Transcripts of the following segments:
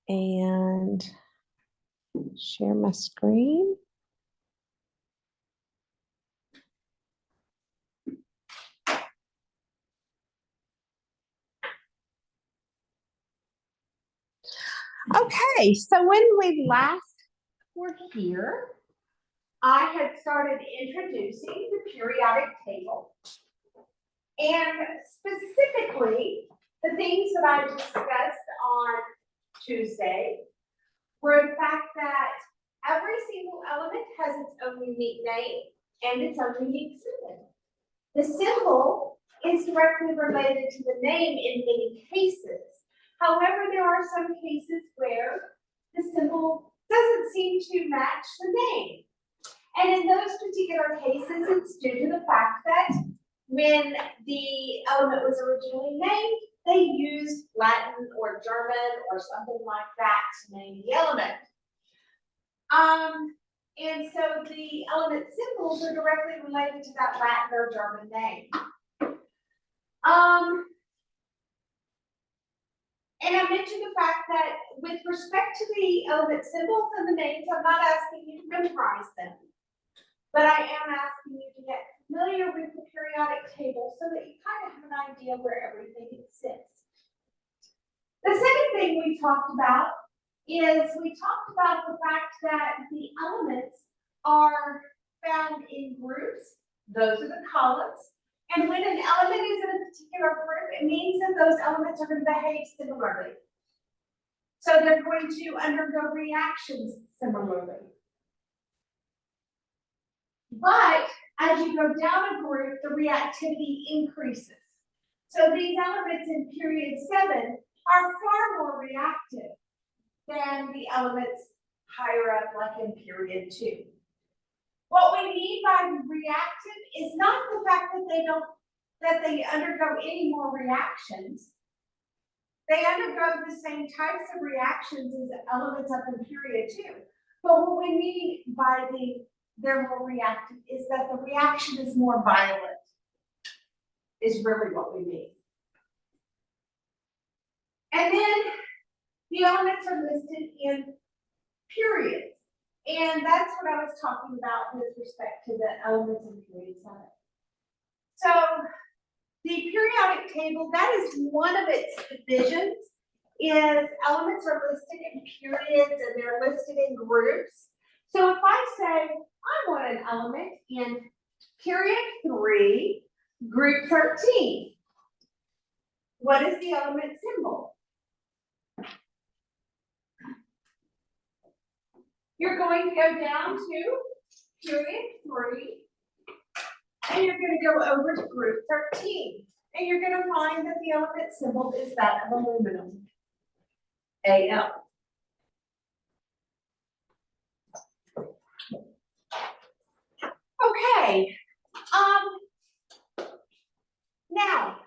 and share my screen. Okay, so when we last were here, I had started introducing the periodic table. And specifically, the things that I discussed on Tuesday were the fact that every single element has its own unique name and its own unique symbol. The symbol is directly related to the name in many cases. However, there are some cases where the symbol doesn't seem to match the name. And in those particular cases, it's due to the fact that when the element was originally named, they used Latin or German or something like that to name the element. And so the element symbols are directly related to that Latin or German name. And I mentioned the fact that with respect to the element symbols and the names, I'm not asking you to memorize them, but I am asking you to get familiar with the periodic table so that you kind of have an idea where everything exists. The second thing we talked about is we talked about the fact that the elements are found in groups. Those are the columns. And when an element is in a particular group, it means that those elements are going to behave similarly. So they're going to undergo reactions similarly. But as you go down a group, the reactivity increases. So these elements in period 7 are far more reactive than the elements higher up, like in period 2. What we mean by reactive is not the fact that they undergo any more reactions. They undergo the same types of reactions as the elements up in period 2. But what we mean by they're more reactive is that the reaction is more violent, is really what we mean. And then the elements are listed in periods. And that's what I was talking about with respect to the elements in period 7. So the periodic table, that is one of its divisions, is elements are listed in periods and they're listed in groups. So if I say I want an element in period 3, group 13, what is the element symbol? You're going to go down to period 3, and you're going to go over to group 13. And you're going to find that the element symbol is that of aluminum, Al. Okay. Now,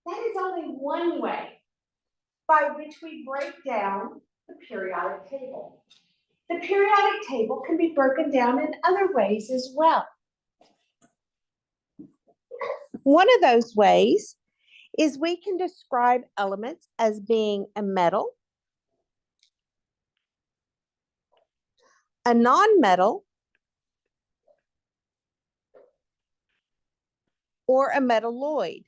that is only one way by which we break down the periodic table. The periodic table can be broken down in other ways as well. One of those ways is we can describe elements as being a metal, a non-metal, or a metalloid.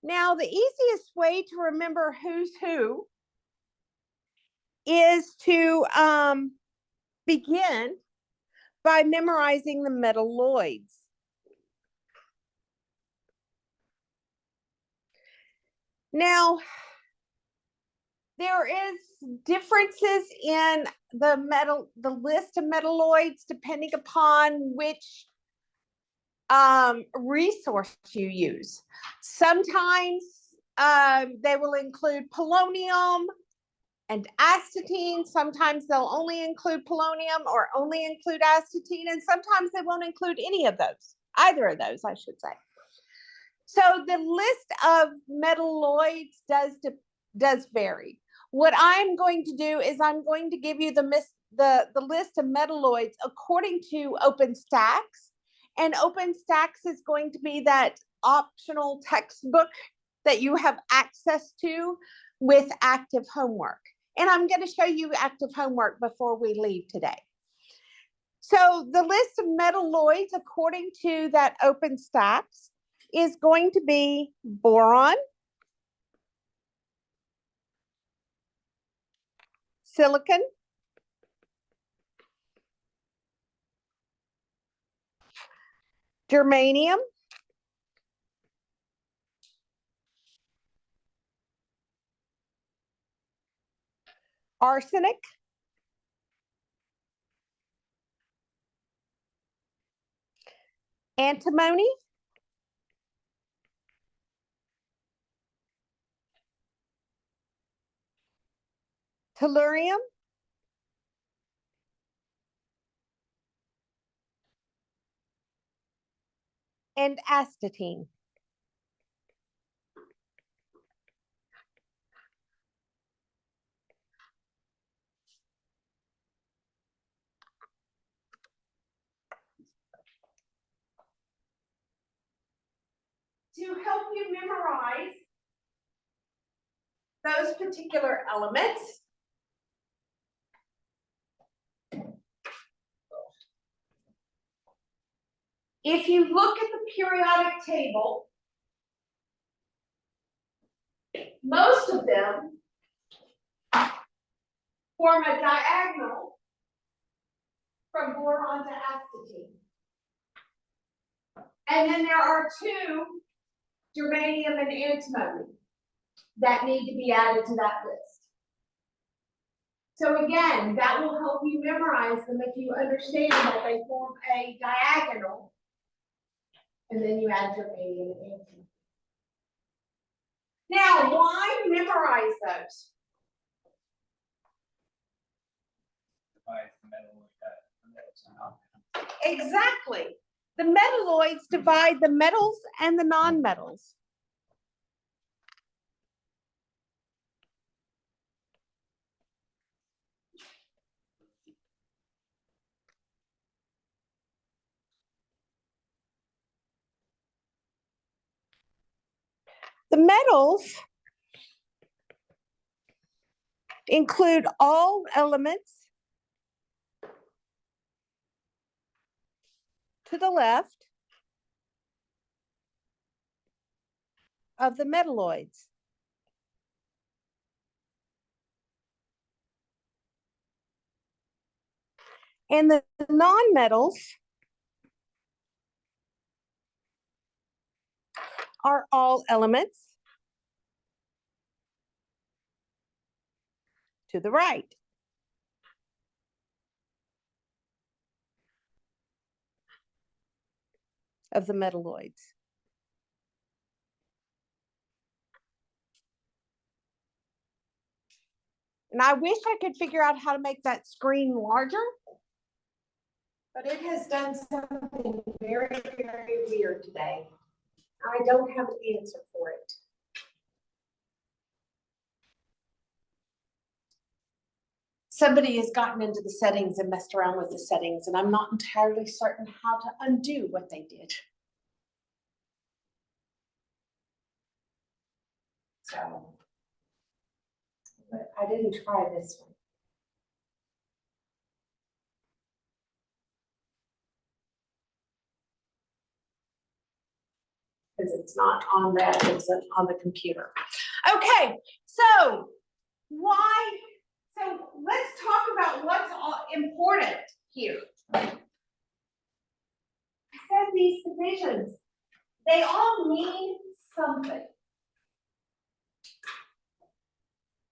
Now, the easiest way to remember who's who is to begin by memorizing the metalloids. Now, there is differences in the list of metalloids depending upon which resource you use. Sometimes they will include polonium and astatine. Sometimes they'll only include polonium or only include astatine, and sometimes they won't include any of those, either of those, I should say. So the list of metalloids does vary. What I'm going to do is I'm going to give you the list of metalloids according to OpenStax. And OpenStax is going to be that optional textbook that you have access to with active homework. And I'm going to show you active homework before we leave today. So the list of metalloids, according to that OpenStax, is going to be boron, silicon, germanium, arsenic, antimony, tellurium, and astatine. To help you memorize those particular elements, if you look at the periodic table, most of them form a diagonal from boron to astatine. And then there are two, germanium and antimony, that need to be added to that list. So again, that will help you memorize them if you understand that they form a diagonal, and then you add germanium and antimony. Now, why memorize those? Exactly. The metalloids divide the metals and the nonmetals. The metals include all elements to the left of the metalloids. And the nonmetals are all elements to the right. Of the metalloids. And I wish I could figure out how to make that screen larger, but it has done something very, very weird today. I don't have an answer for it. Somebody has gotten into the settings and messed around with the settings, and I'm not entirely certain how to undo what they did. So, but I didn't try this one. Because it's not on that, it's on the computer. Okay, so why? So let's talk about what's important here. I said these divisions, they all mean something.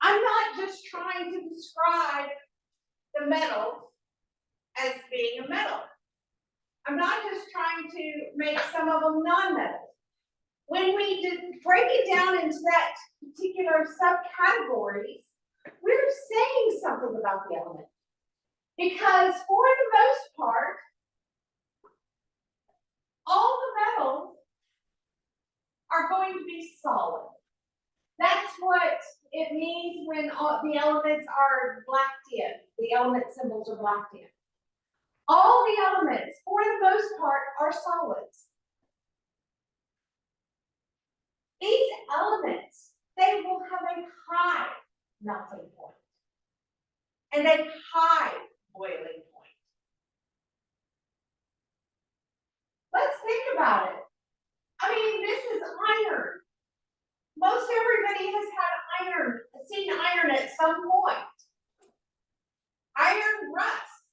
I'm not just trying to describe the metal as being a metal. I'm not just trying to make some of them non-metals. When we break it down into that particular subcategories, we're saying something about the element. Because for the most part, all the metals are going to be solid. That's what it means when all the elements are blacked in. The element symbols are blacked in. All the elements, for the most part, are solids. melting point and a high boiling point. Let's think about it. I mean, this is iron. Most everybody has had iron, seen iron at some point. Iron rusts.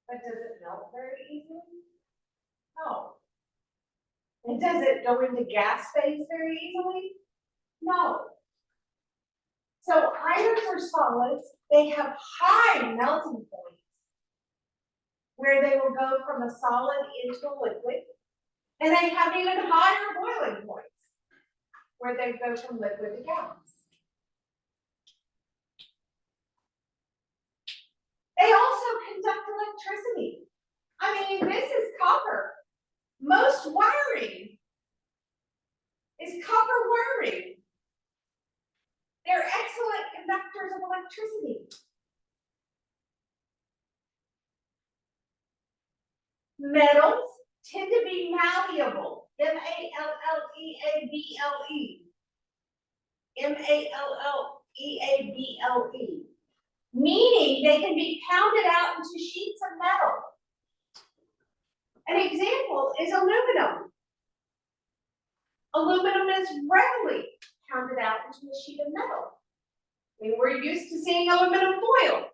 But does it melt very easily? No. And does it go into gas phase very easily? No. So irons are solids. They have high melting points where they will go from a solid into a liquid. And they have even higher boiling points where they go from liquid to gas. They also conduct electricity. I mean, this is copper. Most wiring is copper wiring. They're excellent conductors of electricity. Metals tend to be malleable. M-A-L-L-E-A-B-L-E. M-A-L-L-E-A-B-L-E. Meaning they can be pounded out into sheets of metal. An example is aluminum. Aluminum is readily pounded out into a sheet of metal. I mean, we're used to seeing aluminum foil.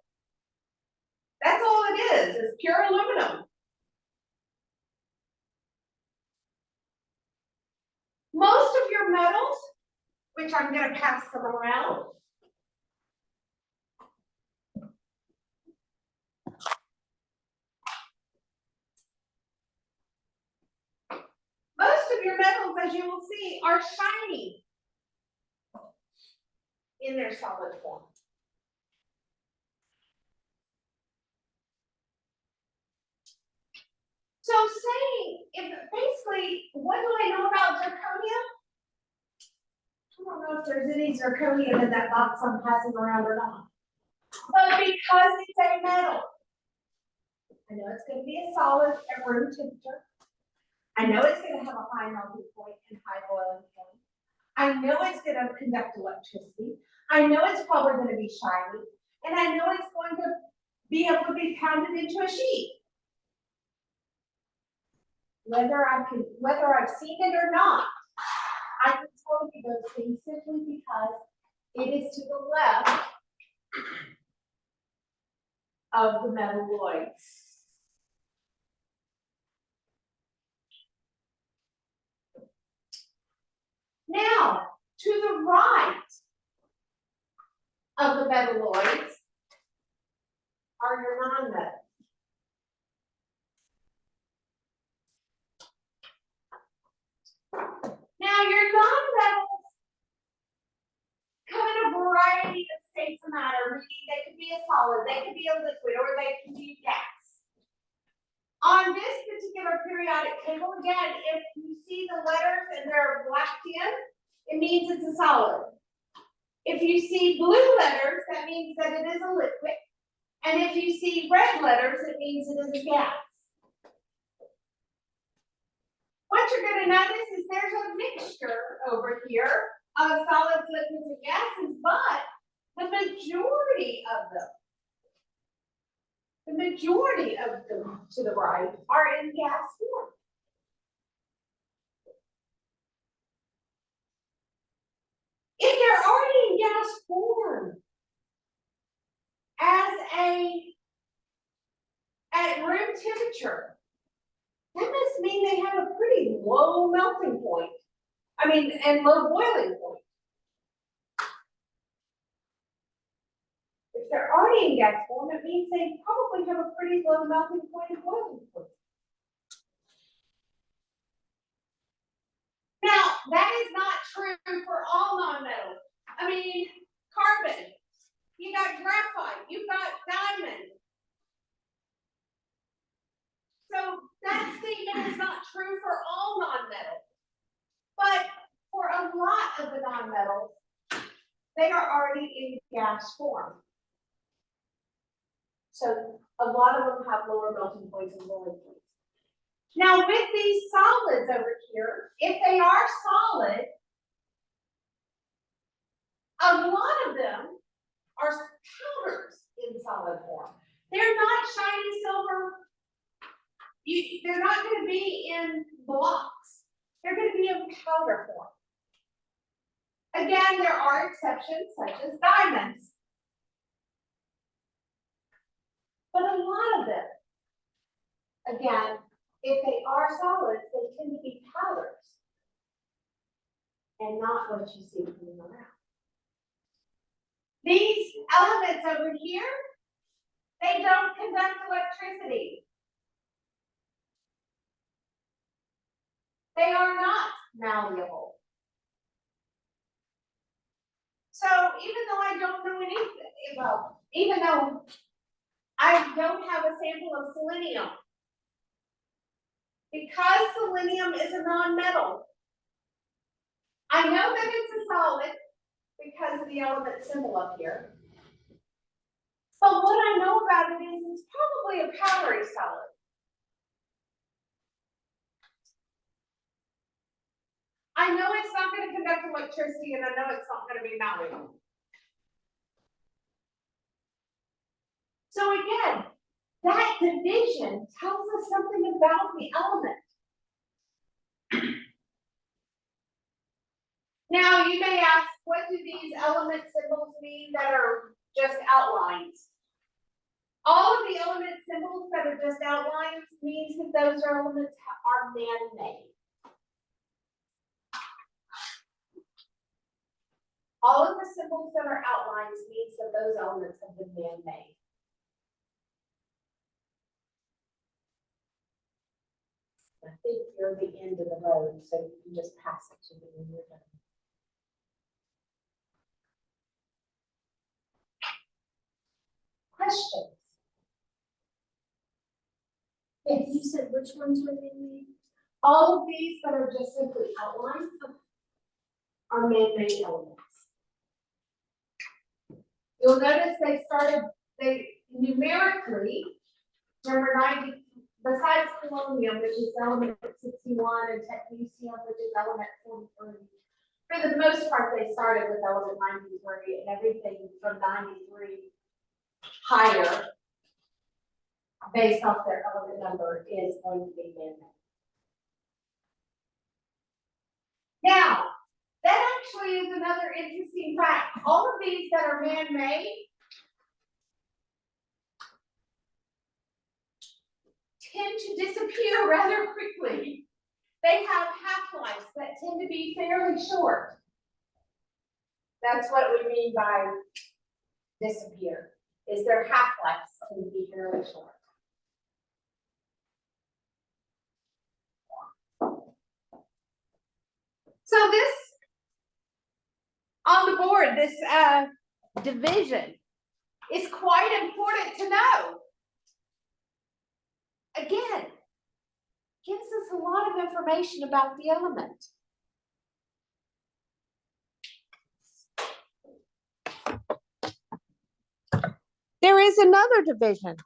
That's all it is pure aluminum. Most of your metals, which I'm going to pass them around, most of your metals, as you will see, are shiny in their solid form. So saying, basically, what do I know about zirconia? I don't know if there's any zirconium in that box I'm passing around or not. But because it's a metal, I know it's going to be a solid at room temperature. I know it's going to have a high melting point and high boiling point. I know it's going to conduct electricity. I know it's probably going to be shiny. And I know it's going to be able to be pounded into a sheet. Whether I've seen it or not, I can tell you those things simply because it is to the left of the metalloids. Now, to the right of the metalloids are your non-metals. Now, your non-metals come in a variety of states of matter, meaning they could be a solid, they could be a liquid, or they can be gas. On this particular periodic table, again, if you see the letters and they're blacked in, it means it's a solid. If you see blue letters, that means that it is a liquid. And if you see red letters, it means it is a gas. What you're going to notice is there's a mixture over here of solids, liquids, and gases, but the majority of them to the right are in gas form. If they're already in gas form at room temperature, that must mean they have a pretty low melting point. And low boiling point. If they're already in gas form, it means they probably have a pretty low melting point and boiling point. Now, that is not true for all nonmetals. Carbon, you got graphite, you got diamond. So that statement is not true for all nonmetals. But for a lot of the nonmetals, they are already in gas form. So a lot of them have lower melting points and boiling points. Now with these solids over here, if they are solid, a lot shiny silver. They're not going to be in blocks. They're going to be in powder form. Again, there are exceptions such as diamonds. But a lot of them, again, if they are solids, they tend to be powders and not what you see coming around. These elements over here, they don't conduct electricity. They are not malleable. So even though I don't know anything, well, even though I don't have a sample of selenium, because selenium is a non-metal, I know that it's a solid because of the element symbol up here. But what I know about it is it's probably a powdery solid. I know it's not going to conduct electricity, and I know it's not going to be malleable. So again, that division tells us something about the element. Now, you may ask, what do these element symbols mean that are just outlines? All of the element symbols that are just outlines means that those elements are man-made. All of the symbols that are outlines means that those elements have been man-made. I think you're the end of the road, so you can just pass it to me when you're done. Questions? Yes. You said which ones were man-made? All of these that are just simply outlines are man-made elements. You'll notice they numerically, remember 90, besides polonium, which is element 61, and technetium, which is element 43. For the most part, they started with element 93, and everything from 93 higher, based off their element number, is going to be man-made. Now, that actually is another interesting fact. All of these that are man-made tend to disappear rather quickly. They have half-lives that tend to be fairly short. That's what we mean by disappear, is their half-lives tend to be fairly short. So this, on the board, this division is quite important to know. Again, gives us a lot of information about the element. There is another division,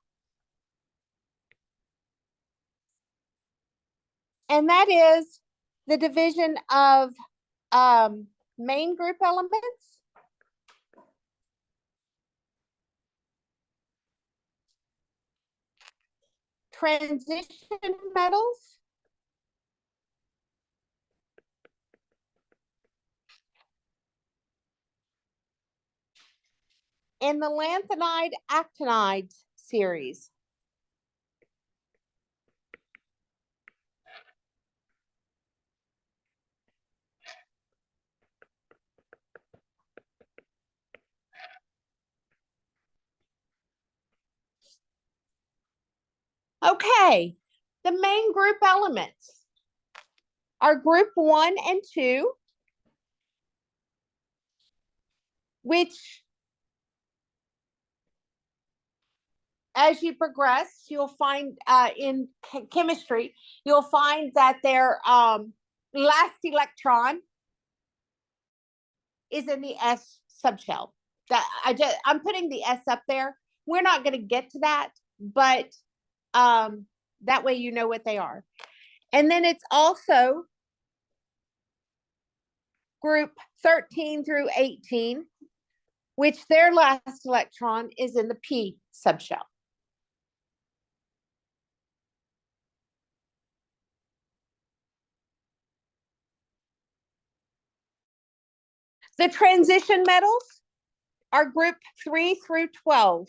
and that is the division of main group elements, transition metals, and the lanthanide actinide series. Okay, the main group elements are group 1 and 2, which, as you progress, you'll find in chemistry, you'll find that their last electron is in the S subshell. I'm putting the S up there. We're not going to get to that, but that way you know what they are. And then it's also group 13 through 18, which their last electron is in the P subshell. The transition metals are group 3 through 12.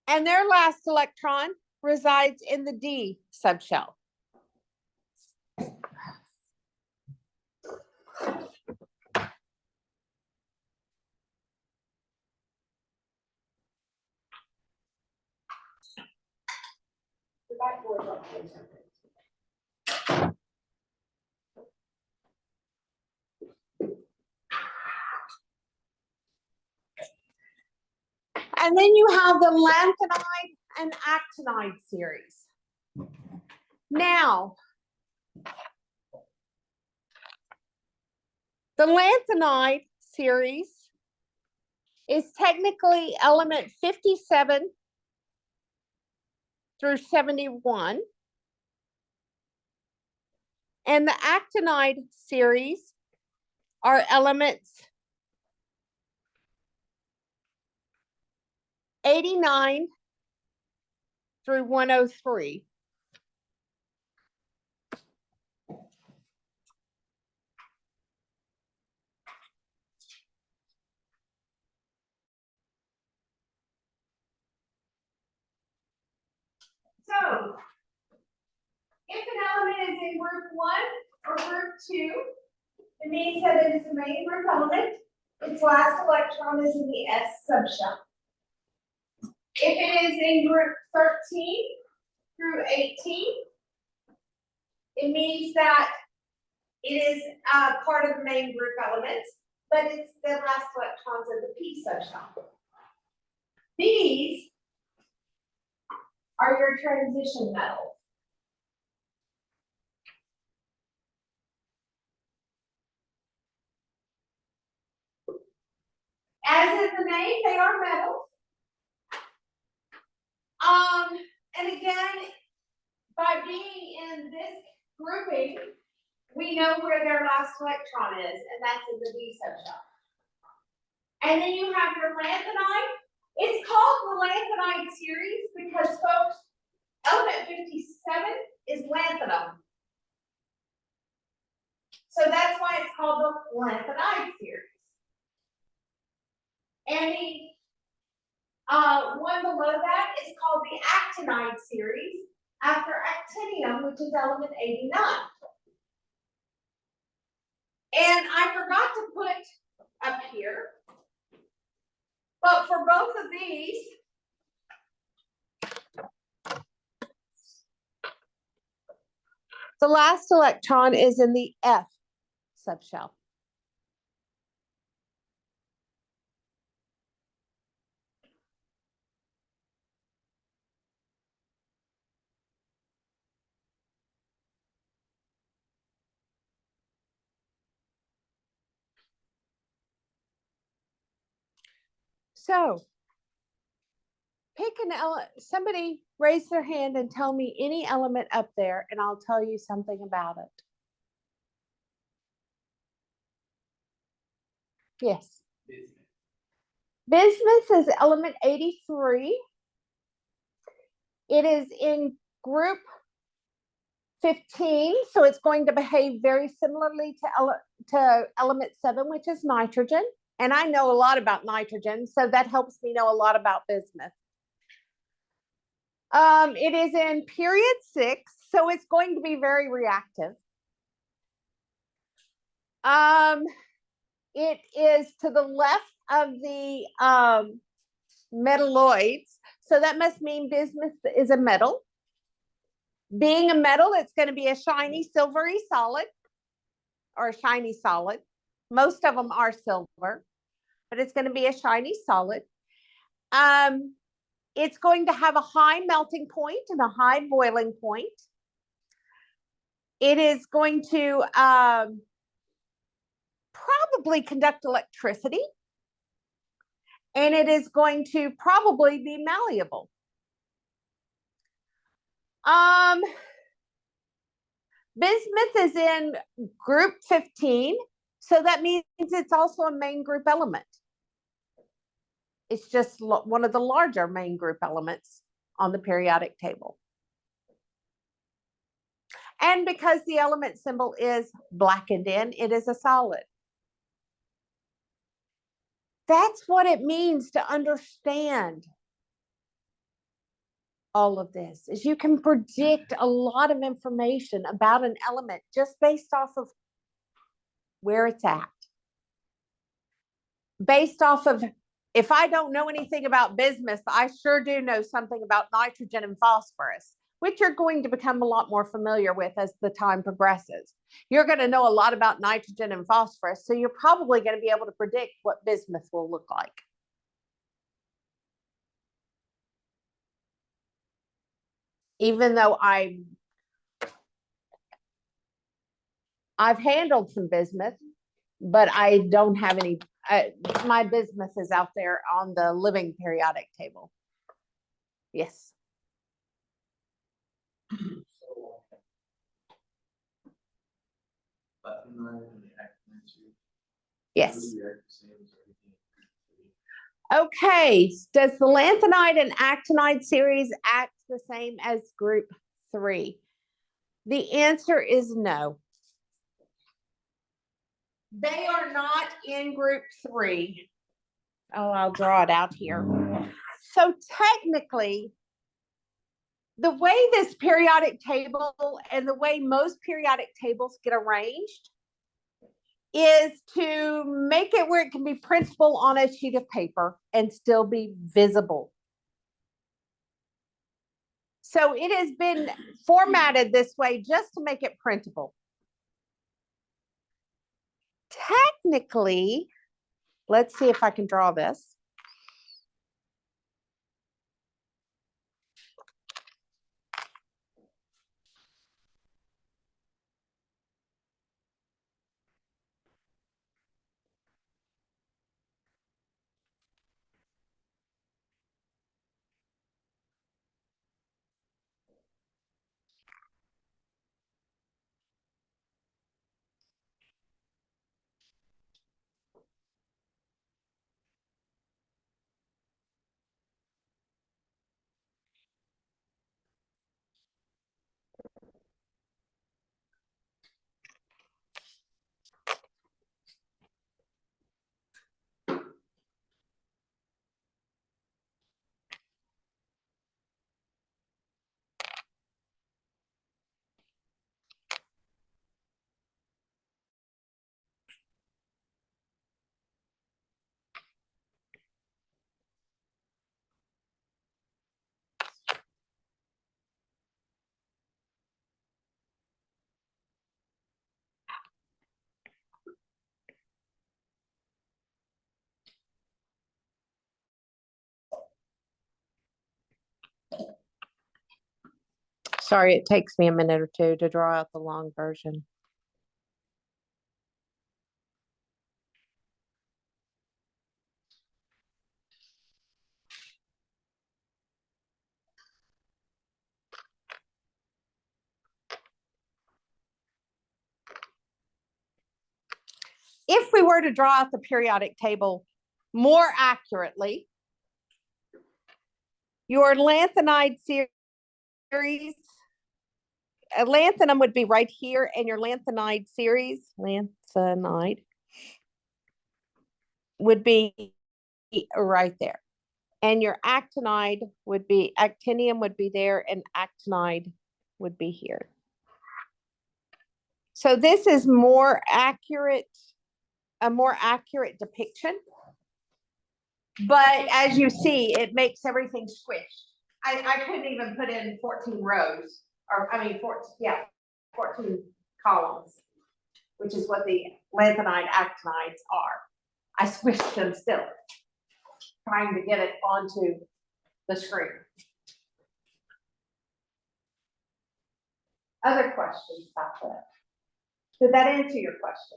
And their last electron resides in the D subshell. And then you have the lanthanide and actinide series. Now, the lanthanide series is technically element 57 through 71. And the actinide series are elements 89 through 103. So, if an element is in group 1 or group 2, it means that it is a main group element. Its last electron is in the S subshell. If it is in group 13 through 18, it means that it is part of the main group elements, but it's the last electrons in the P subshell. These are your transition metals. As in the name, they are metals. And again, by being in this grouping, we know where their last electron is, and that's in the D subshell. And then you have your lanthanide. It's called the lanthanide series because, folks, element 57 is lanthanum. So that's why it's called the lanthanide series. And the one below that is called the actinide series after actinium, which is element 89. And I forgot to put up here, but for both of these, the last electron is in the F subshell. So, pick an element. Somebody raise their hand and tell me any element up there, and I'll tell you something about it. Yes. Bismuth is element 83. It is in group 15, so it's going to behave very similarly to element 7, which is nitrogen. And I know a lot about nitrogen, so that helps me know a lot about bismuth. It is in period 6, so it's going to be very reactive. It is to the left of the metalloids, so that must mean bismuth is a metal. Being a metal, it's going to be a shiny silvery solid or a shiny solid. Most of them are silver, but it's going to be a shiny solid. It's going to have a high melting point and a high boiling point. It is going to probably conduct electricity, and it is going to probably be malleable. Bismuth is in group 15, so that means it's also a main group element. It's just one of the larger main group elements on the periodic table. And because the element symbol is blackened in, it is a solid. That's what it means to understand all of this, is you can predict a lot of information about an element just based off of where it's at. Based off of, if I don't know anything about bismuth, I sure do know something about nitrogen and phosphorus, which you're going to become a lot more familiar with as the time progresses. You're going to know a lot about nitrogen and phosphorus, so you're probably going to be able to predict what bismuth will look like. Even though I've handled some bismuth, but I don't have any, my bismuth is out there on the living periodic table. Yes. Yes. Okay, does the lanthanide and actinide series act the same as group 3? The answer is no. They are not in group 3. Oh, I'll draw it out here. So technically, the way this periodic table and the way most periodic tables get arranged is to make it where it can be printable on a sheet of paper and still be visible. So it has been formatted this way just to make it printable. Technically, let's see if I can draw this. Sorry, it takes me a minute or two to draw out the long version. If we were to draw out the periodic table more accurately, your lanthanide series, lanthanum would be right here, and your lanthanide series, lanthanide, would be right there. And your actinide would be, actinium would be there, and actinide would be here. So this is more accurate, a more accurate depiction. But as you see, it makes everything squished. I couldn't even put in 14 rows, or I mean, 14 columns, which is what the lanthanide actinides are. I squished them still, trying to get it onto the screen. Other questions about that? Did that answer your question?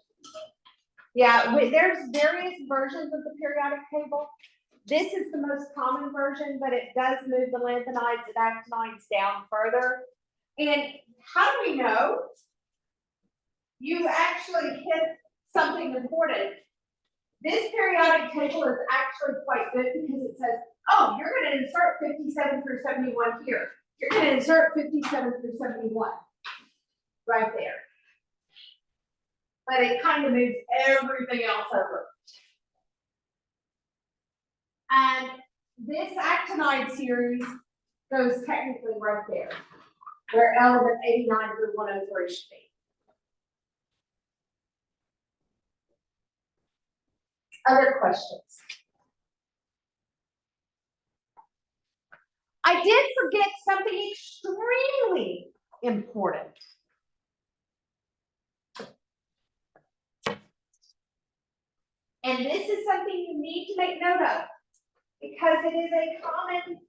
Yeah, there's various versions of the periodic table. This is the most common version, but it does move the lanthanides and actinides down further. And how do we know? You actually hit something important. This periodic table is actually quite good because it says, oh, you're going to insert 57 through 71 here. You're going to insert 57 through 71 right there. But it kind of moves everything else over. And this actinide series goes technically right there, where element 89 through 103 should be. Other questions? I did forget something extremely important. And this is something you need to make note of because it is a common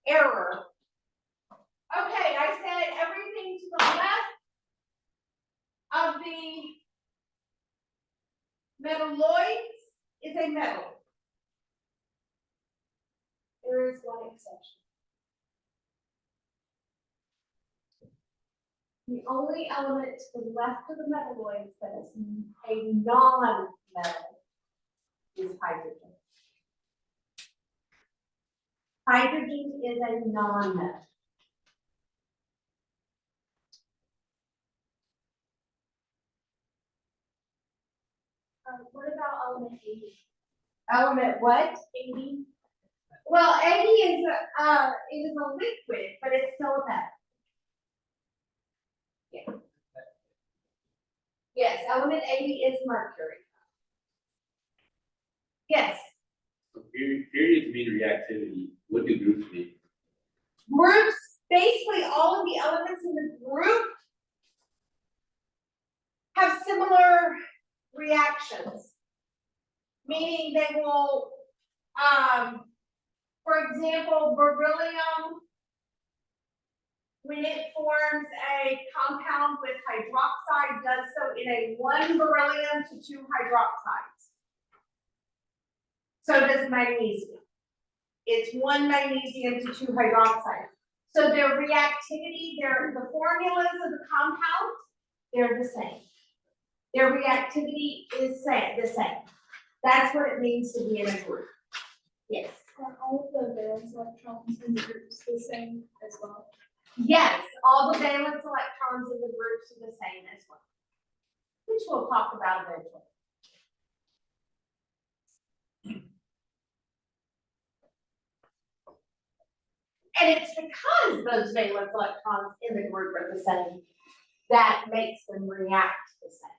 error. Okay, I said everything to the left of the metalloids is a metal. There is one exception. The only element to the left of the metalloids that is a non-metal is hydrogen. Hydrogen is a non-metal. What about element 80? Element what? 80. Well, 80 is a liquid, but it's still a metal. Yeah. Yes, element 80 is mercury. Yes. So periods mean reactivity. What do groups mean? Groups, basically all of the elements in the group have similar reactions. Meaning they will, for example, beryllium, when it forms a compound with hydroxide, does so in a 1 beryllium to 2 hydroxides. So does magnesium. It's 1 magnesium to 2 hydroxide. So their reactivity, the formulas of the compounds, they're the same. Their reactivity is the same. That's what it means to be in a group. Yes. Are all of the valence electrons in the groups the same as well? Yes, all the valence electrons in the groups are the same as well, which we'll talk about eventually. And it's because those valence electrons in the group are the same that makes them react the same.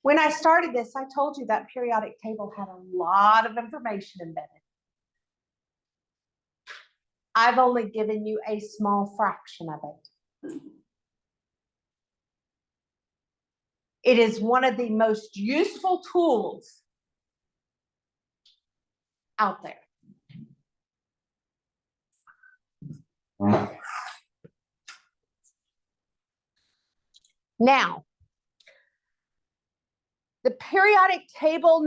When I started this, I told you that periodic table had a lot of information embedded. I've only given you a small fraction of it. It is one of the most useful tools out there. Now, the periodic table,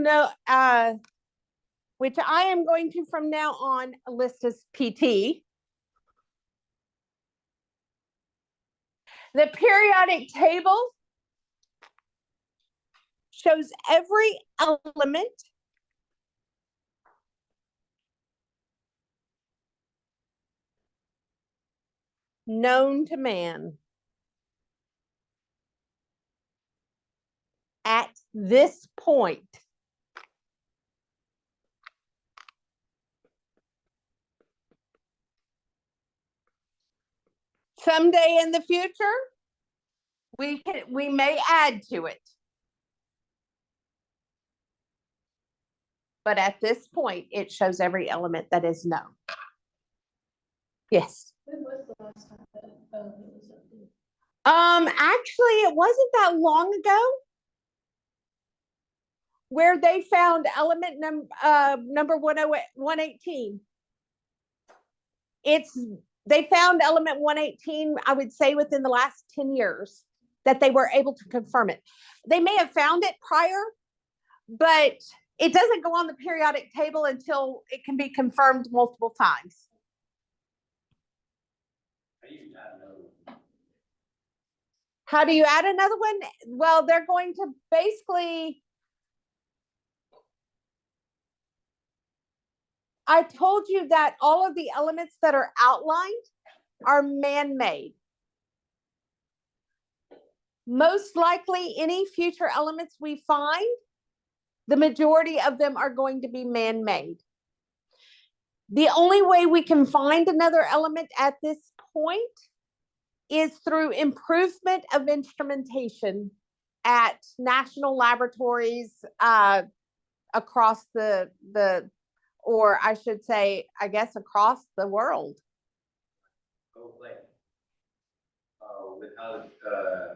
which I am going to from now on list as PT. The periodic table shows every element known to man at this point. Someday in the future, we may add to it. But at this point, it shows every element that is known. Yes. When was the last time that it was updated? Actually, it wasn't that long ago where they found element number 118. They found element 118, I would say within the last 10 years that they were able to confirm it. They may have found it prior, but it doesn't go on the periodic table until it can be confirmed multiple times. How do you add another one? Well, they're going to basically, I told you that all of the elements that are outlined are man-made. Most likely, any future elements we find, the majority of them are going to be man-made. The only way we can find another element at this point is through improvement of instrumentation at national laboratories across or I should say, I guess, across the world. Oh, like, with how,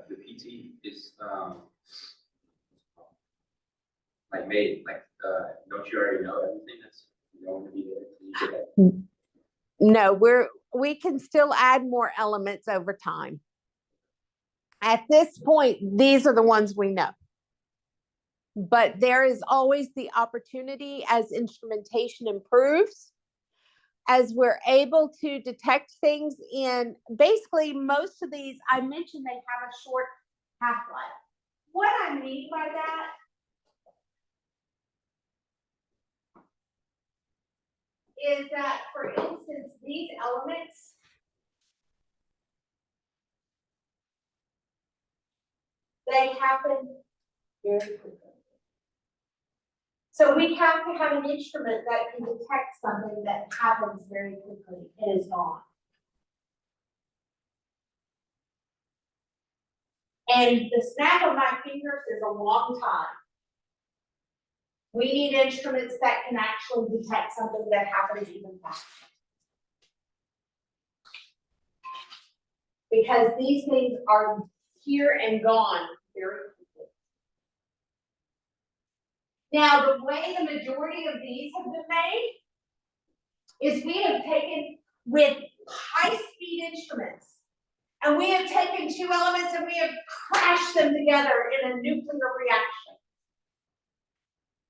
the PT is, like made, like, don't you already know everything that's going to be there? You get that? No, we can still add more elements over time. At this point, these are the ones we know. But there is always the opportunity as instrumentation improves, as we're able to detect things in, basically most of these, I mentioned they have a short half-life. What I mean by that is that, for instance, these elements, they happen very quickly. So we have to have an instrument that can detect something that happens very quickly and is gone. And the snap of my fingers is a long time. We need instruments that can actually detect something that happens even faster. Because these things are here and gone very quickly. Now, the way the majority of these have been made is we have taken with high-speed instruments, and we have taken two elements and we have crashed them together in a nuclear reaction.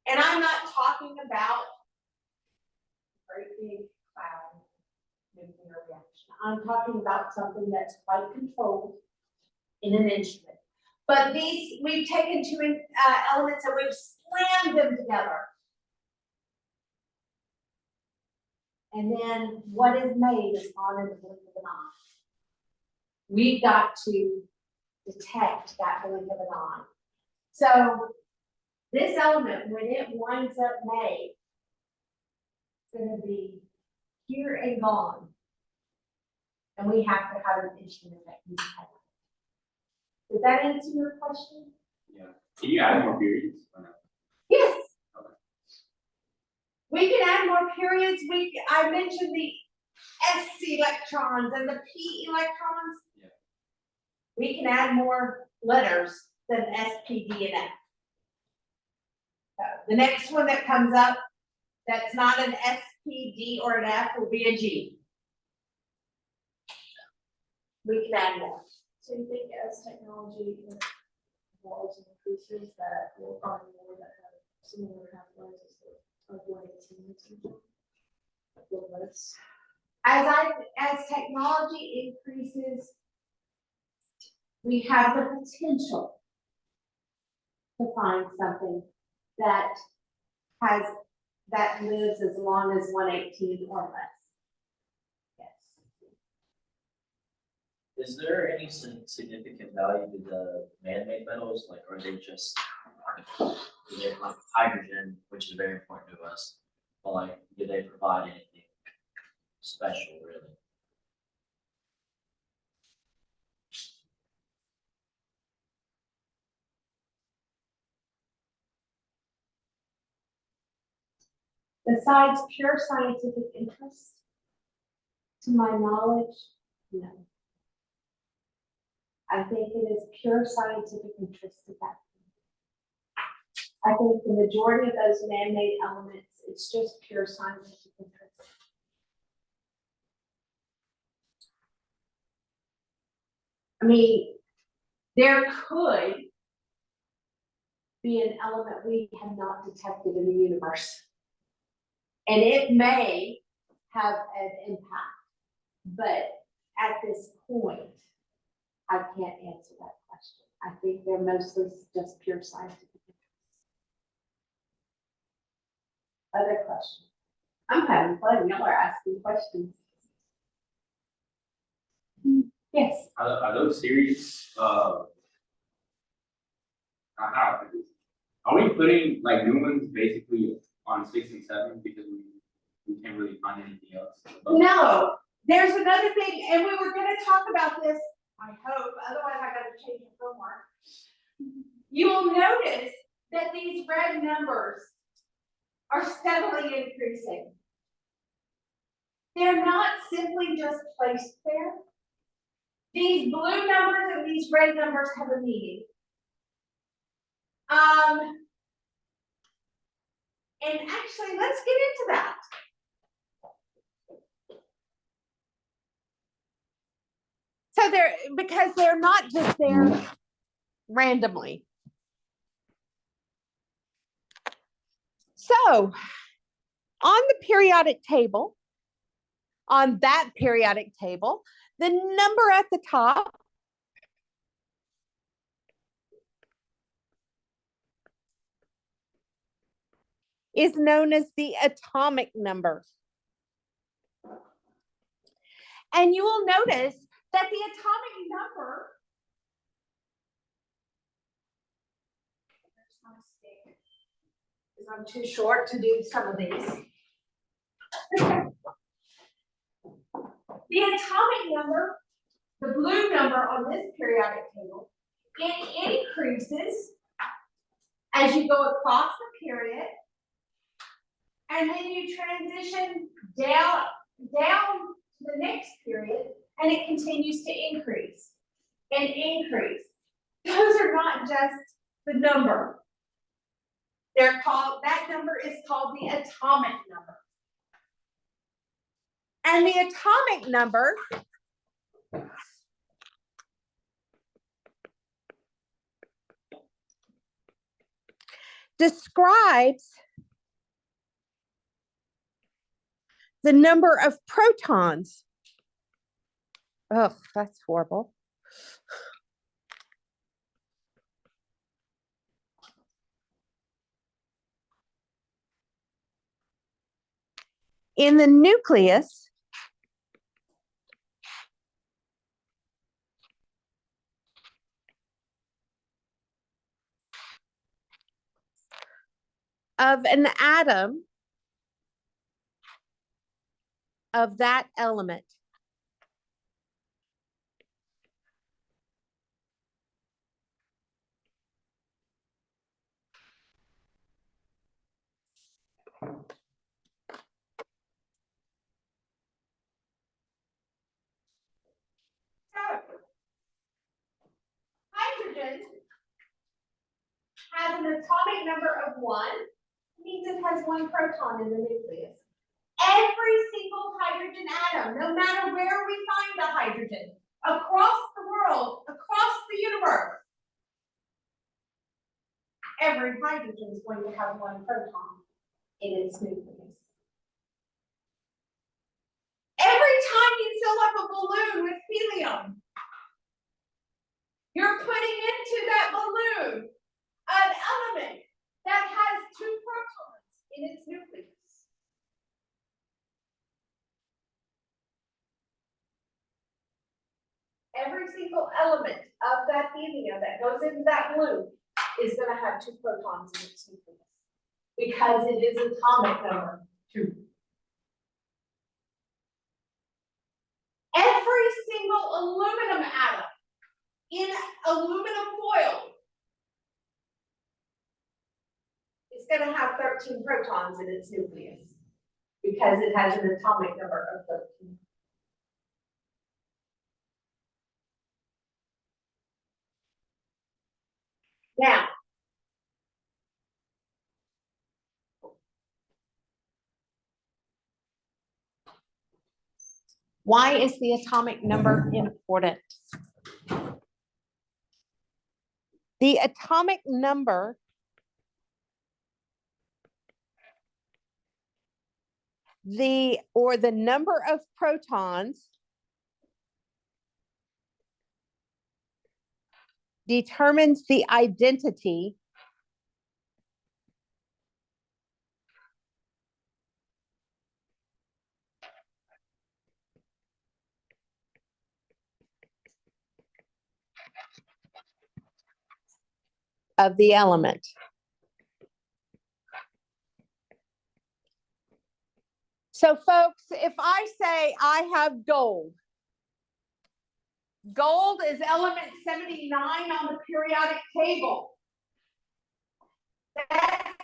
And I'm not talking about very big cloud nuclear reaction. I'm talking about something that's quite controlled in an instrument. But these, we've taken two elements and we've slammed them together. And then what is made is on in the blink of an eye. We've got to detect that blink of an eye. So this element, when it winds up made, it's going to be here and gone. And we have to have an instrument that can detect it. Did that answer your question? Yeah. Can you add more periods? Or no? Yes. Okay. We can add more periods. I mentioned the S electrons and the P electrons. Yeah. We can add more letters than S, P, D, and F. So the next one that comes up that's not an S, P, D, or an F will be a G. We can add more. So you think as technology evolves and increases that we'll find more that have similar half-lives of 118 or something? Or less? As technology increases, we have the potential to find something that lives as long as 118 or less. Yes. Is there any significant value to the man-made metals? Like, are they just, do they like hydrogen, which is very important to us, but like, do they provide anything special, really? Besides pure scientific interest, to my knowledge, no. I think it is pure scientific interest at that point. I think the majority of those man-made elements, it's just pure scientific interest. I mean, there could be an element we have not detected in the universe. And it may have an impact, but at this point, I can't answer that question. I think they're mostly just pure scientific interest. Other questions? I'm having fun. Y'all are asking questions. Yes. Are those series, how, are we putting like new ones basically on 6 and 7 because we can't really find anything else? No, there's another thing, and we were gonna talk about this, I hope, otherwise I gotta change the homework. You'll notice that these red numbers are steadily increasing. They're not simply just placed there. These blue numbers and these red numbers have a meaning. And actually, let's get into that. So because they're not just there randomly. So on the periodic table, on that periodic table, the number at the top is known as the atomic number. And you will notice that the atomic number, because I'm too short to do some of these. The atomic number, the blue number on this periodic table, it increases as you go across the period, and then you transition down to the next period, and it continues to increase and increase. Those are not just the number. They're called, that number is called the atomic number. And the atomic number describes the number of protons. Oh, that's horrible. In the nucleus of an atom of that element. Hydrogen has an atomic number of 1, means it has 1 proton in the nucleus. Every single hydrogen atom, no matter where we find the hydrogen, across the world, across the universe, every hydrogen is going to have 1 proton in its nucleus. Every time you fill up a balloon with helium, you're putting into that balloon an element that has 2 protons in its nucleus. Every single element of that helium that goes into that balloon is going to have 2 protons in its nucleus because it is atomic number 2. Every single aluminum atom in aluminum foil is going to have 13 protons in its nucleus because it has an atomic number of 13. Now, why is the atomic number important? The atomic number the number of protons determines the identity of the element. So folks, if I say I have gold, gold is element 79 on the periodic table. That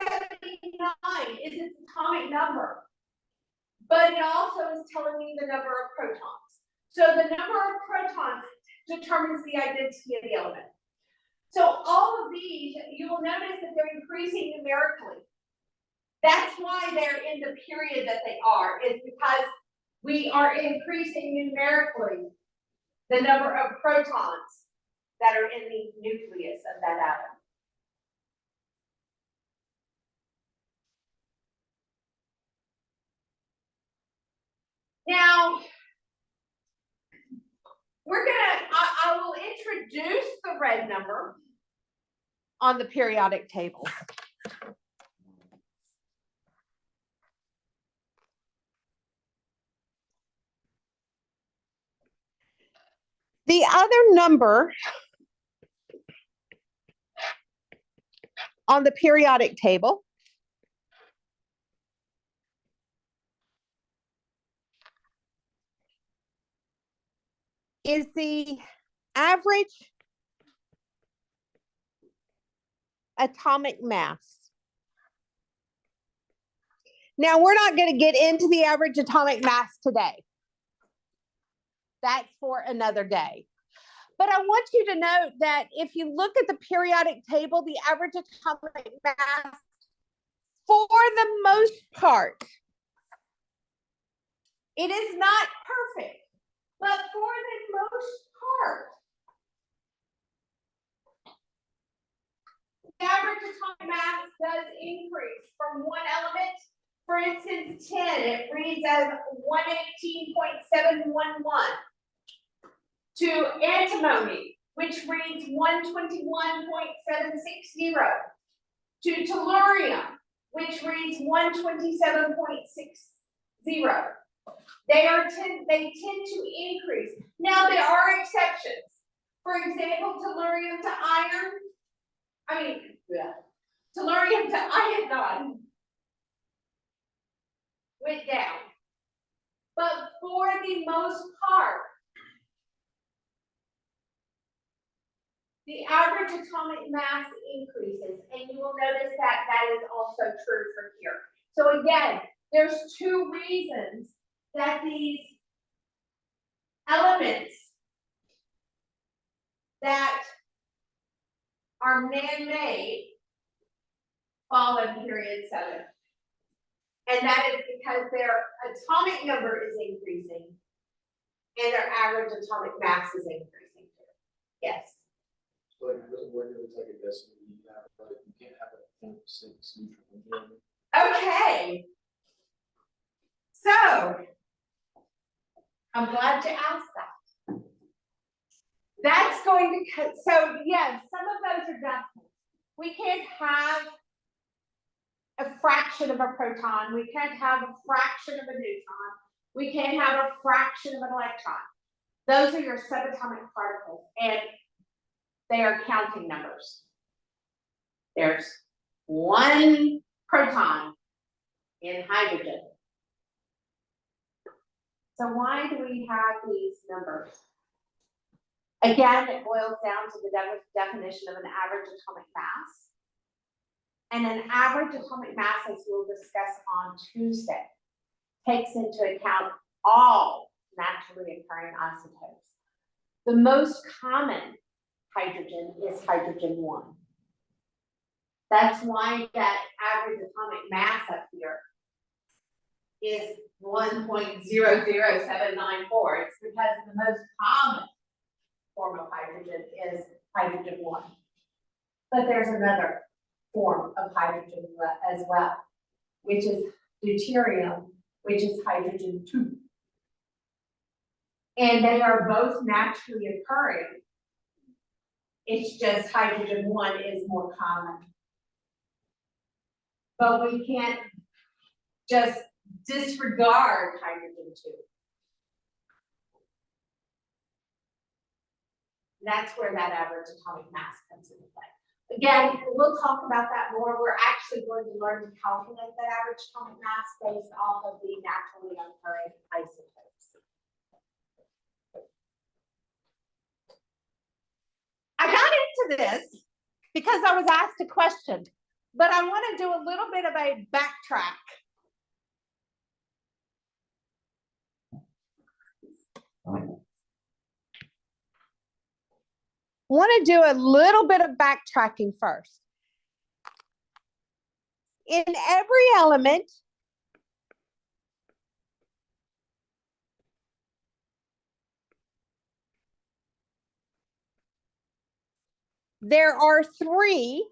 79 is its atomic number, but it also is telling me the number of protons. So the number of protons determines the identity of the element. So all of these, you will notice that they're increasing numerically. That's why they're in the period that they are, is because we are increasing numerically the number of protons that are in the nucleus of that atom. Now, I will introduce the red number on the periodic table. The other number on the periodic table is the average atomic mass. Now, we're not going to get into the average atomic mass today. That's for another day. But I want you to note that if you look at the periodic table, the average atomic mass, for the most part, it is not perfect, but for the most part, the average atomic mass does increase from one element. For instance, 10, it reads as 118.711. To antimony, which reads 121.760. To tellurium, which reads 127.60. They tend to increase. Now there are exceptions. For example, tellurium to iodine went down. But for the most part, the average atomic mass increases, and you will notice that that is also true for here. So again, there's two reasons that these elements that are man-made fall in period 7. And that is because their atomic number is increasing and their average atomic mass is increasing too. Yes. So like, it doesn't work if it's like a decimal, you can't have a 0.6 neutral. Okay. So I'm glad you asked that. That's going to cut. So yes, some of those are decimals. We can't have a fraction of a proton. We can't have a fraction of a neutron. We can't have a fraction of an electron. Those are your subatomic particles, and they are counting numbers. There's one proton in hydrogen. So why do we have these numbers? Again, it boils down to the definition of an average atomic mass. And an average atomic mass, as we'll discuss on Tuesday, takes into account all naturally occurring isotopes. The most common hydrogen is hydrogen 1. That's why that average atomic mass up here is 1.00794. It's because the most common form of hydrogen is hydrogen 1. But there's another form of hydrogen as well, which is deuterium, which is hydrogen 2. And they are both naturally occurring. It's just hydrogen 1 is more common. But we can't just disregard hydrogen 2. That's where that average atomic mass comes into play. Again, we'll talk about that more. We're actually going to learn to calculate that average atomic mass based off of the naturally occurring isotopes. I got into this because I was asked a question, but I want to do a little bit of a backtrack. Want to do a little bit of backtracking first. In every element, there are 3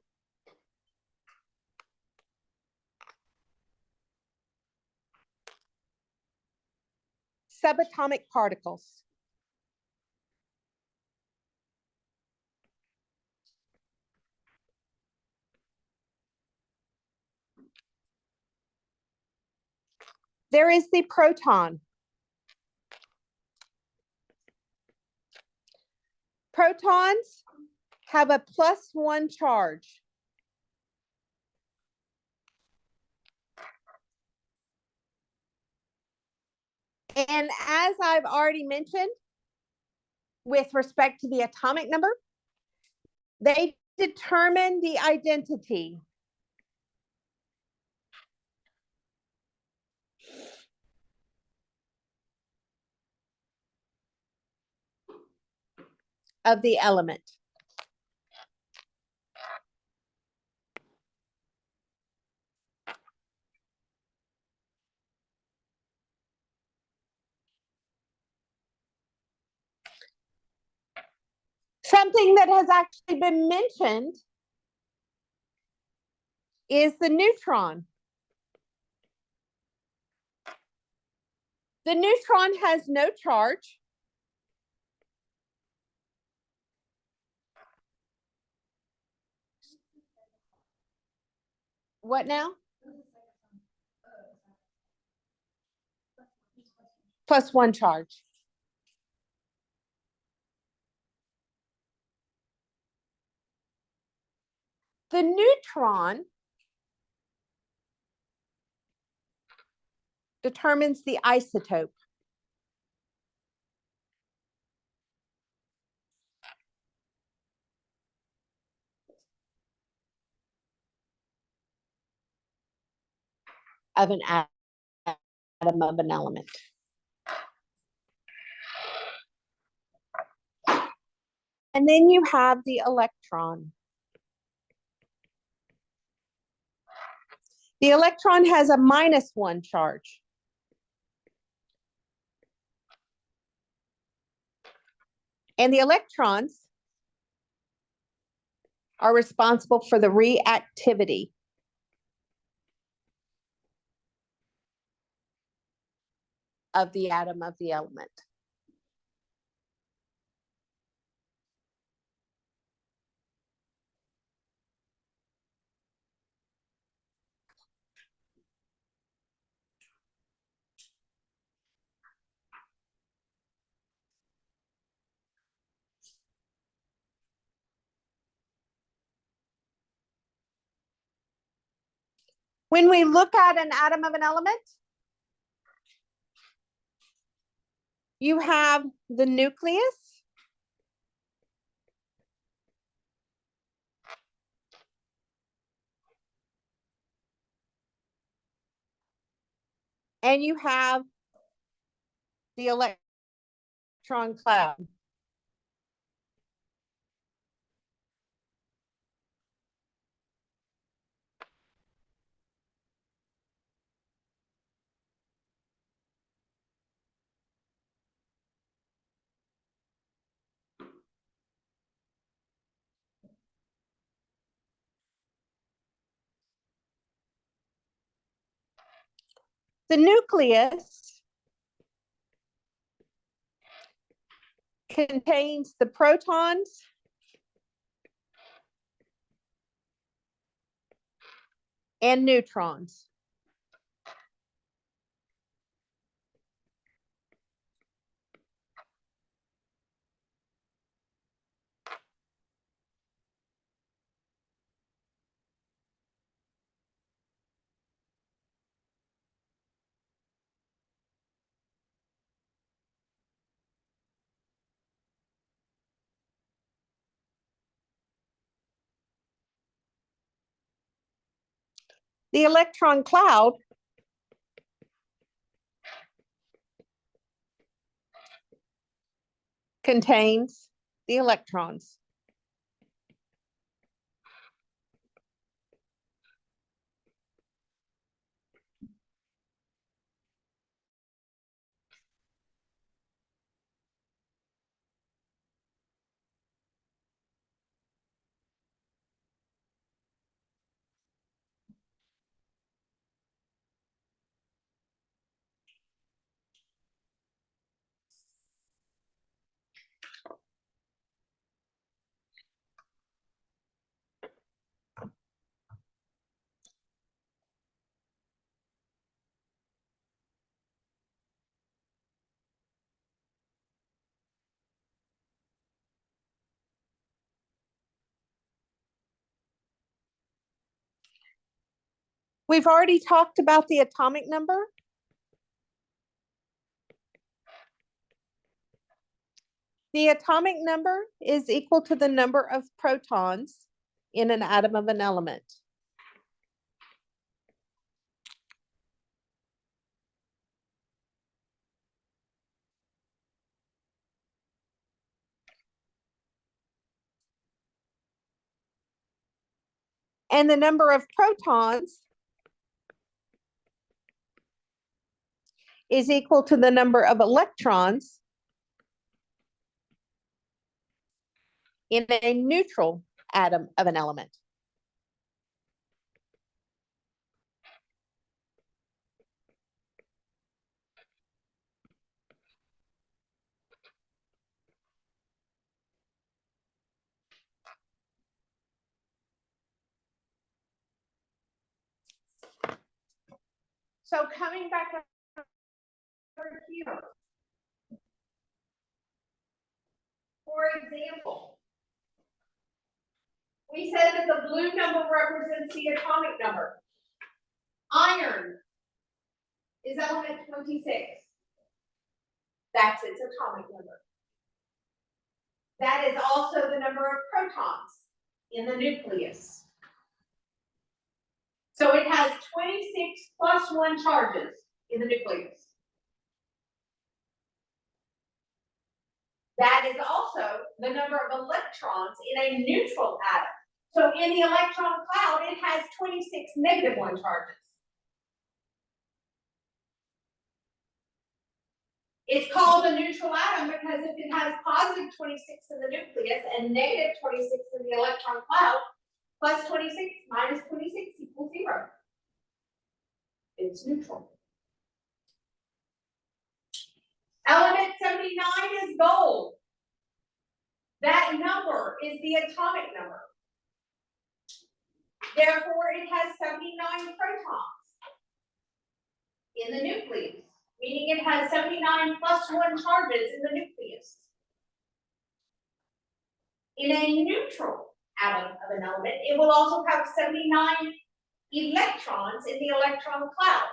subatomic particles. There is the proton. Protons have a +1 charge. And as I've already mentioned, with respect to the atomic number, they determine the identity of the element. Something that has actually been mentioned is the neutron. The neutron has no charge. What now? +1 charge. The neutron determines the isotope. Of an atom of an element. And then you have the electron. The electron has a -1 charge. And the electrons are responsible for the reactivity of the atom of the element. When we look at an atom of an element, you have the nucleus, and you have the electron cloud. The nucleus contains the protons and neutrons. The electron cloud contains the electrons. We've already talked about the atomic number. The atomic number is equal to the number of protons in an atom of an element. And the number of protons is equal to the number of electrons in a neutral atom of an element. So coming back over here, for example, we said that the blue number represents the atomic number. Iron is element 26. That's its atomic number. That is also the number of protons in the nucleus. So it has 26 plus 1 charges in the nucleus. That is also the number of electrons in a neutral atom. So in the electron cloud, it has 26 negative 1 charges. It's called a neutral atom because if it has positive 26 in the nucleus and negative 26 in the electron cloud, plus 26 minus 26 equals 0. It's neutral. Element 79 is gold. That number is the atomic number. Therefore, it has 79 protons in the nucleus, meaning it has 79 plus 1 charges in the nucleus. In a neutral atom of an element, it will also have 79 electrons in the electron cloud.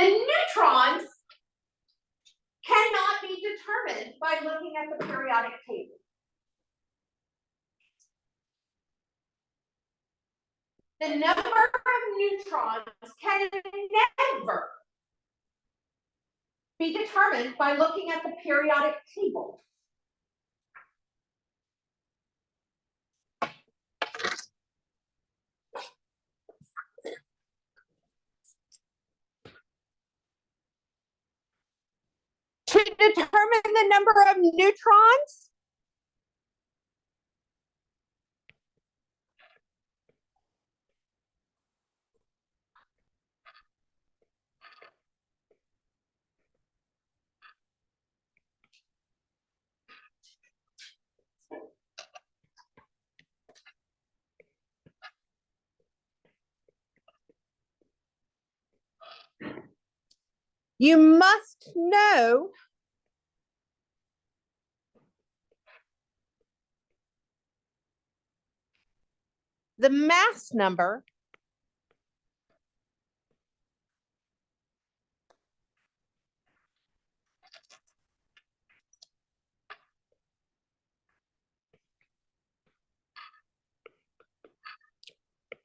The neutrons cannot be determined by looking at the periodic table. The number of neutrons can never be determined by looking at the periodic table. To determine the number of neutrons, you must know the mass number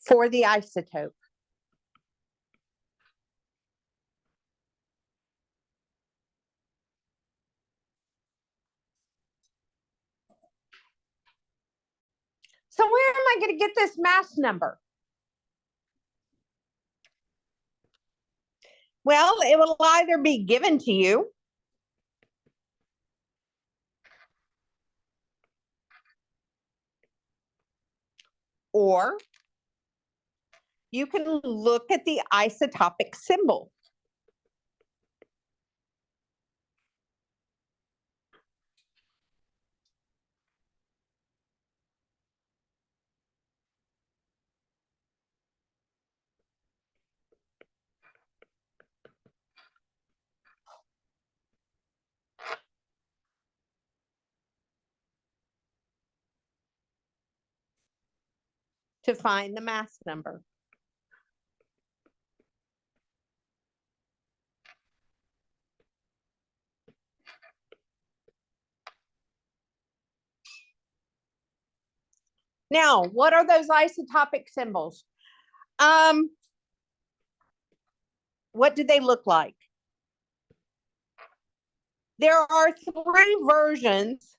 for the isotope. So where am I going to get this mass number? Well, it will either be given to you, or you can look at the isotopic symbol. To find the mass number. Now, what are those isotopic symbols? What do they look like? There are 3 versions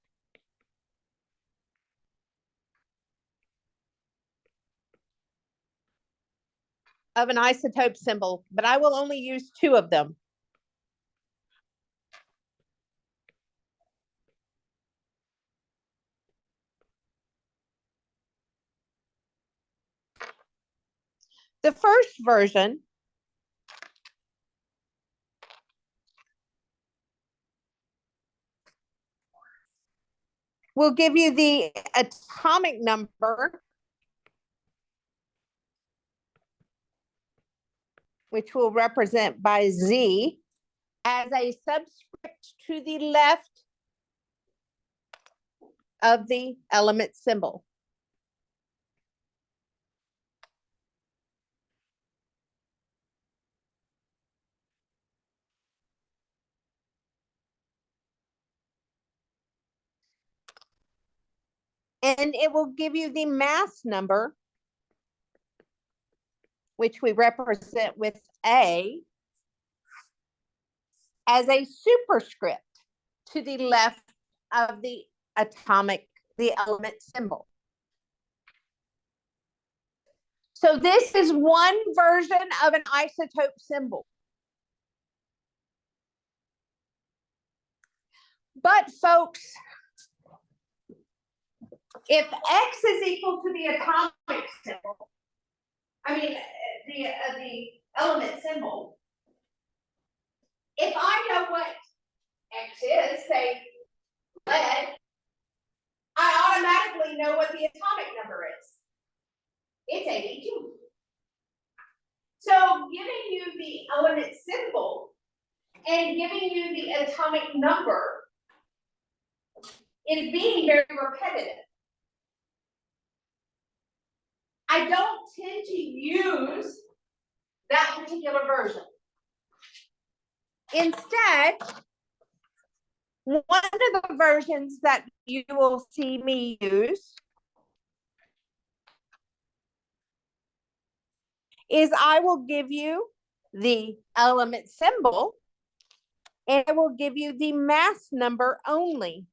of an isotope symbol, but I will only use 2 of them. The first version will give you the atomic number, which will represent by Z, as a subscript to the left of the element symbol. And it will give you the mass number, which we represent with A, as a superscript to the left of the element symbol. So this is one version of an isotope symbol. But folks, if X is equal to the atomic symbol, the element symbol, if I know what X is, say lead, I automatically know what the atomic number is. It's 82. So giving you the element symbol and giving you the atomic number is being very repetitive. I don't tend to use that particular version. Instead, one of the versions that you will see me use is I will give you the element symbol and I will give you the mass number only.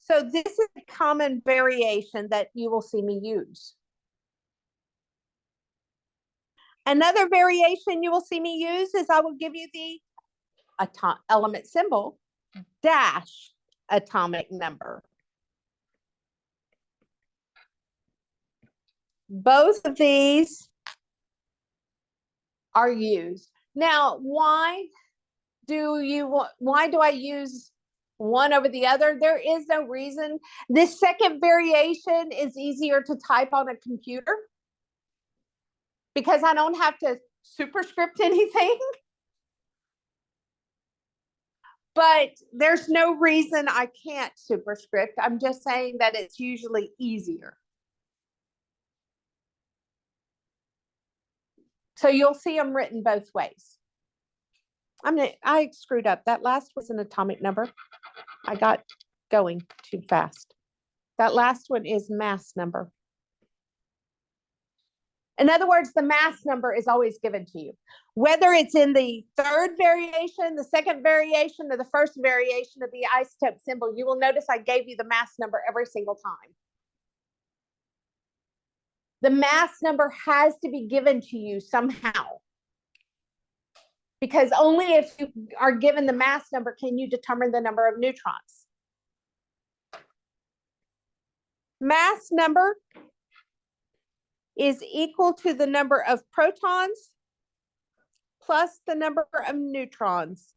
So this is a common variation that you will see me use. Another variation you will see me use is I will give you the element symbol dash atomic number. Both of these are used. Now, why do I use one over the other? There is no reason. This second variation is easier to type on a computer because I don't have to superscript anything. But there's no reason I can't superscript. I'm just saying that it's usually easier. So you'll see them written both ways. I screwed up. That last was an atomic number. I got going too fast. That last one is mass number. In other words, the mass number is always given to you. Whether it's in the third variation, the second variation, or the first variation of the isotope symbol, you will notice I gave you the mass number every single time. The mass number has to be given to you somehow. Because only if you are given the mass number can you determine the number of neutrons. Mass number is equal to the number of protons plus the number of neutrons.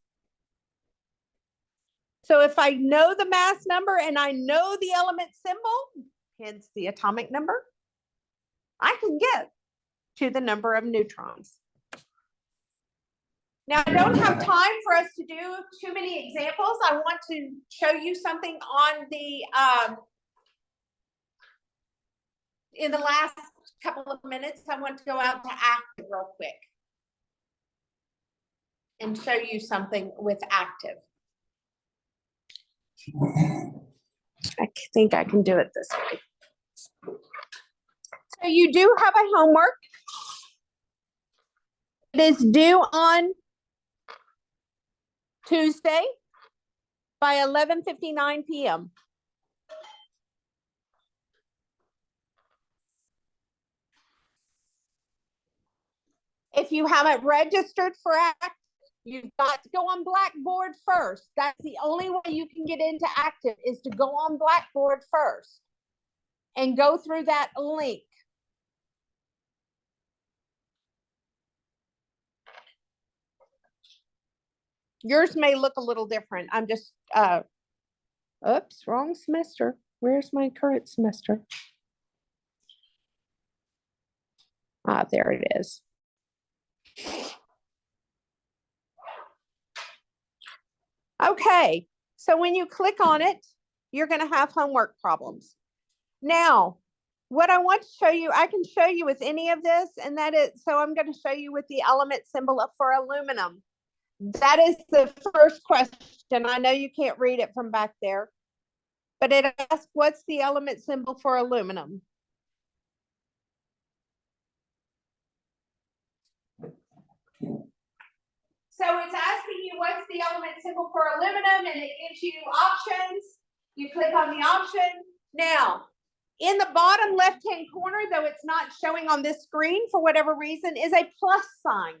So if I know the mass number and I know the element symbol, hence the atomic number, I can get to the number of neutrons. Now, I don't have time for us to do too many examples. I want to show you something on the, in the last couple of minutes, I want to go out to active real quick and show you something with active. I think I can do it this way. So you do have a homework. It is due on Tuesday by 11:59 p.m. If you haven't registered for active, you've got to go on Blackboard first. That's the only way you can get into active, is to go on Blackboard first and go through that link. Yours may look a little different. I'm just, oops, wrong semester. Where's my current semester? Ah, there it is. Okay, so when you click on it, you're going to have homework problems. Now, what I want to show you, I can show you with any of this, and that is, so I'm going to show you with the element symbol for aluminum. That is the first question. I know you can't read it from back there, but it asks, what's the element symbol for aluminum? So it's asking you what's the element symbol for aluminum, and it gives you options. You click on the option. Now, in the bottom left-hand corner, though it's not showing on this screen for whatever reason, is a plus sign.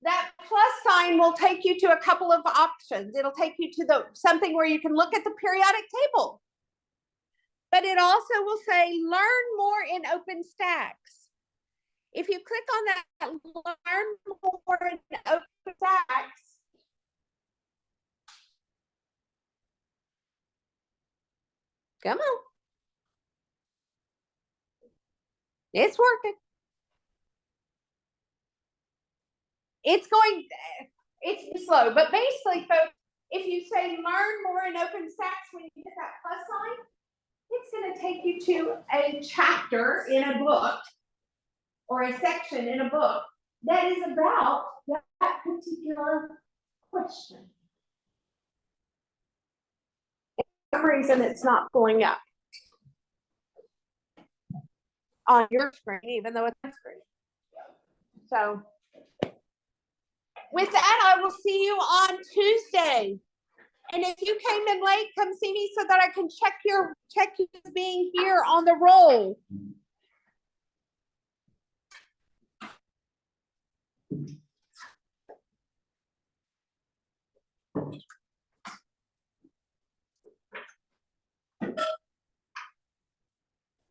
That plus sign will take you to a couple of options. It'll take you to something where you can look at the periodic table. But it also will say, learn more in OpenStax. If you click on that, learn more in OpenStax, come on. It's working. It's slow, but basically, folks, if you say learn more in OpenStax, when you get that plus sign, it's going to take you to a chapter in a book or a section in a book that is about that particular question. For some reason, it's not pulling up on your screen, even though it's on screen. So with that, I will see you on Tuesday. And if you came in late, come see me so that I can check you being here on the roll.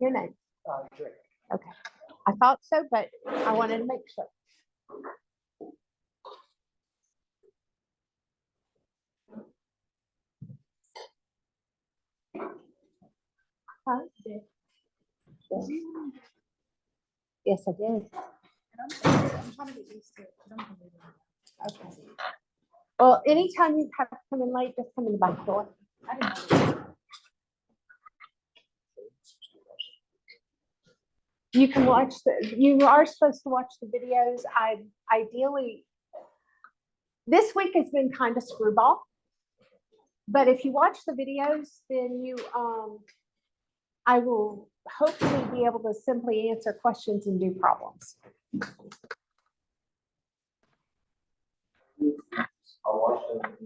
Your name? Okay. I thought so, but I wanted to make sure. Huh? Yes, I did. I'm trying to get used to it. Okay. Well, anytime you have to come in late, just come in the back door. I didn't know. You can watch you are supposed to watch the videos. Ideally, this week has been kind of screwball. But if you watch the videos, then I will hopefully be able to simply answer questions and do problems. I'll watch them.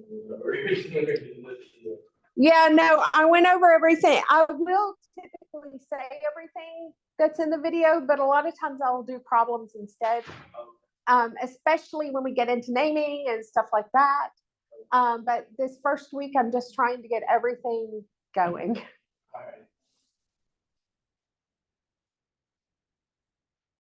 Yeah, no, I went over everything. I will typically say everything that's in the video, but a lot of times I'll do problems instead. Especially when we get into naming and stuff like that. But this first week, I'm just trying to get everything going. Alright.